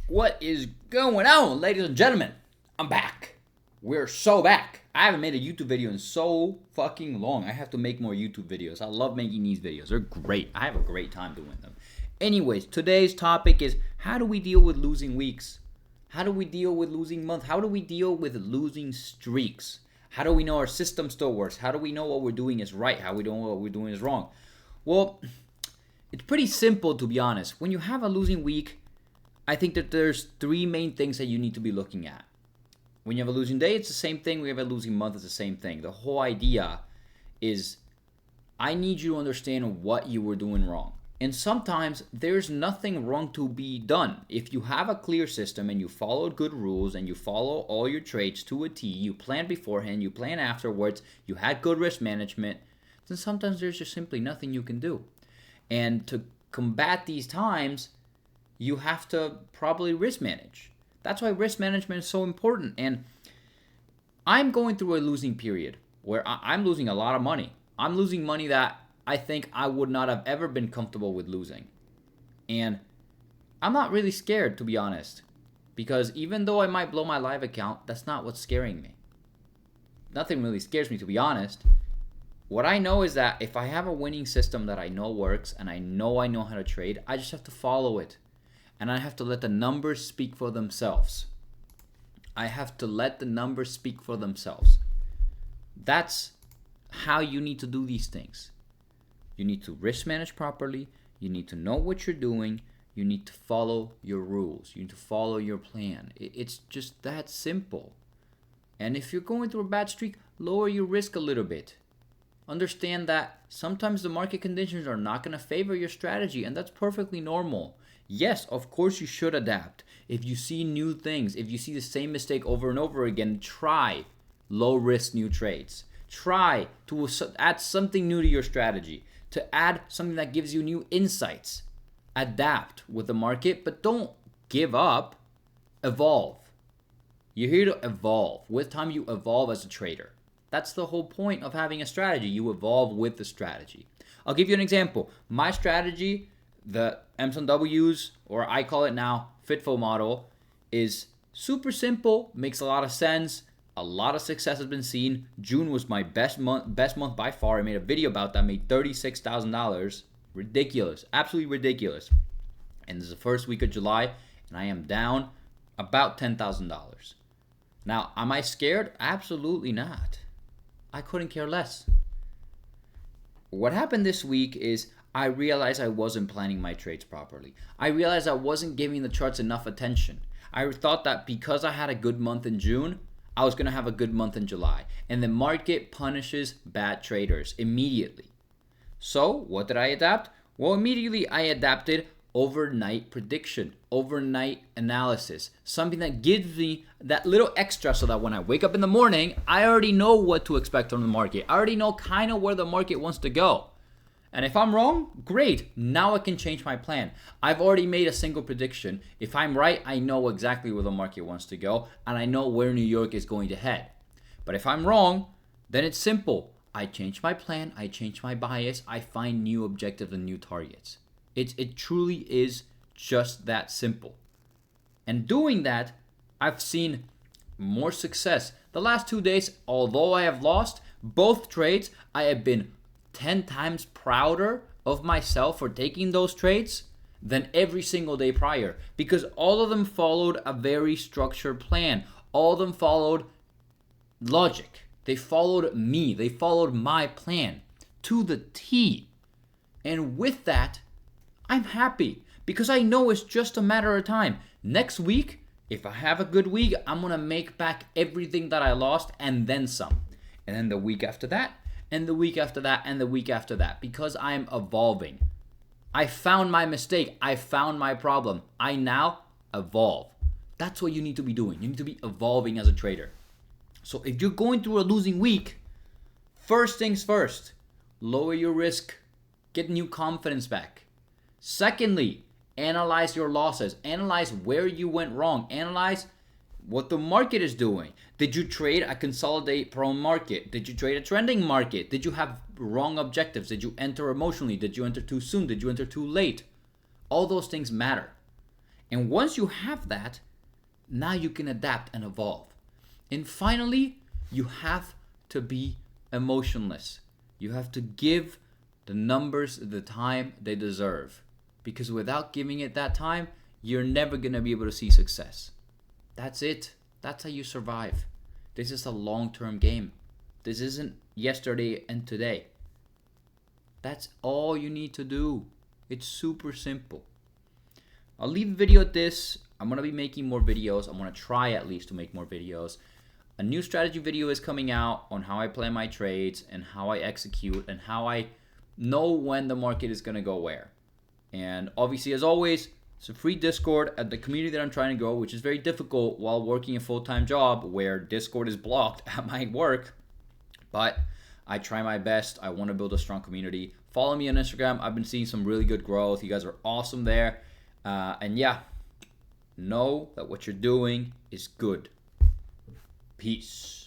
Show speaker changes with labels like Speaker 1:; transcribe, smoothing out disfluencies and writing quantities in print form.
Speaker 1: What is going on, ladies and gentlemen? I'm back. We're so back. I haven't made a YouTube video in so fucking long. I have to make more YouTube videos. I love making these videos. They're great. I have a great time doing them. Anyways, today's topic is how do we deal with losing weeks? How do we deal with losing months? How do we deal with losing streaks? How do we know our system still works? How do we know what we're doing is right? How do we know what we're doing is wrong? Well, it's pretty simple, to be honest. When you have a losing week, I think that there's three main things that you need to be looking at. When you have a losing day, it's the same thing. When you have a losing month, it's the same thing. The whole idea is I need you to understand what you were doing wrong. And sometimes there's nothing wrong to be done. If you have a clear system and you followed good rules and you follow all your trades to a T, you plan beforehand, you plan afterwards, you had good risk management, then sometimes there's just simply nothing you can do. And to combat these times, you have to probably risk manage. That's why risk management is so important. And I'm going through a losing period where I'm losing a lot of money. I'm losing money that I think I would not have ever been comfortable with losing. And I'm not really scared, to be honest, because even though I might blow my live account, that's not what's scaring me. Nothing really scares me, to be honest. What I know is that if I have a winning system that I know works and I know how to trade, I just have to follow it. And I have to let the numbers speak for themselves. I have to let the numbers speak for themselves. That's how you need to do these things. You need to risk manage properly. You need to know what you're doing. You need to follow your rules. You need to follow your plan. It's just that simple. And if you're going through a bad streak, lower your risk a little bit. Understand that sometimes the market conditions are not going to favor your strategy, and that's perfectly normal. Yes, of course you should adapt. If you see new things, if you see the same mistake over and over again, try low risk new trades. Try to add something new to your strategy, to add something that gives you new insights. Adapt with the market, but don't give up. Evolve. You're here to evolve. With time, you evolve as a trader. That's the whole point of having a strategy. You evolve with the strategy. I'll give you an example. My strategy, the M&Ws, or I call it now FITFO model, is super simple, makes a lot of sense. A lot of success has been seen. June was my best month by far. I made a video about that. I made $36,000. Ridiculous. Absolutely ridiculous. And this is the first week of July, and I am down about $10,000. Now, am I scared? Absolutely not. I couldn't care less. What happened this week is I realized I wasn't planning my trades properly. I realized I wasn't giving the charts enough attention. I thought that because I had a good month in June, I was going to have a good month in July. And the market punishes bad traders immediately. So what did I adapt? Well, immediately I adapted overnight prediction, overnight analysis, something that gives me that little extra so that when I wake up in the morning, I already know what to expect from the market. I already know kind of where the market wants to go. And if I'm wrong, great. Now I can change my plan. I've already made a single prediction. If I'm right, I know exactly where the market wants to go, and I know where New York is going to head. But if I'm wrong, then it's simple. I change my plan, I change my bias, I find new objectives and new targets. It truly is just that simple. And doing that, I've seen more success. The last 2 days, although I have lost both trades, I have been 10 times prouder of myself for taking those trades than every single day prior, because all of them followed a very structured plan. All of them followed logic. They followed me. They followed my plan to the T. And with that, I'm happy because I know it's just a matter of time. Next week, if I have a good week, I'm going to make back everything that I lost and then some. And then the week after that, and the week after that, and the week after that, because I'm evolving. I found my mistake. I found my problem. I now evolve. That's what you need to be doing. You need to be evolving as a trader. So if you're going through a losing week, first things first, lower your risk, get new confidence back. Secondly, analyze your losses. Analyze where you went wrong. Analyze what the market is doing. Did you trade a consolidate prone market? Did you trade a trending market? Did you have wrong objectives? Did you enter emotionally? Did you enter too soon? Did you enter too late? All those things matter. And once you have that, now you can adapt and evolve. And finally, you have to be emotionless. You have to give the numbers the time they deserve. Because without giving it that time, you're never going to be able to see success. That's it. That's how you survive. This is a long-term game. This isn't yesterday and today. That's all you need to do. It's super simple. I'll leave the video at this. I'm going to be making more videos. I'm going to try at least to make more videos. A new strategy video is coming out on how I plan my trades and how I execute and how I know when the market is going to go where. And obviously, as always, it's a free Discord at the community that I'm trying to grow, which is very difficult while working a full-time job where Discord is blocked at my work. But I try my best. I want to build a strong community. Follow me on Instagram. I've been seeing some really good growth. You guys are awesome there. And yeah, know that what you're doing is good. Peace.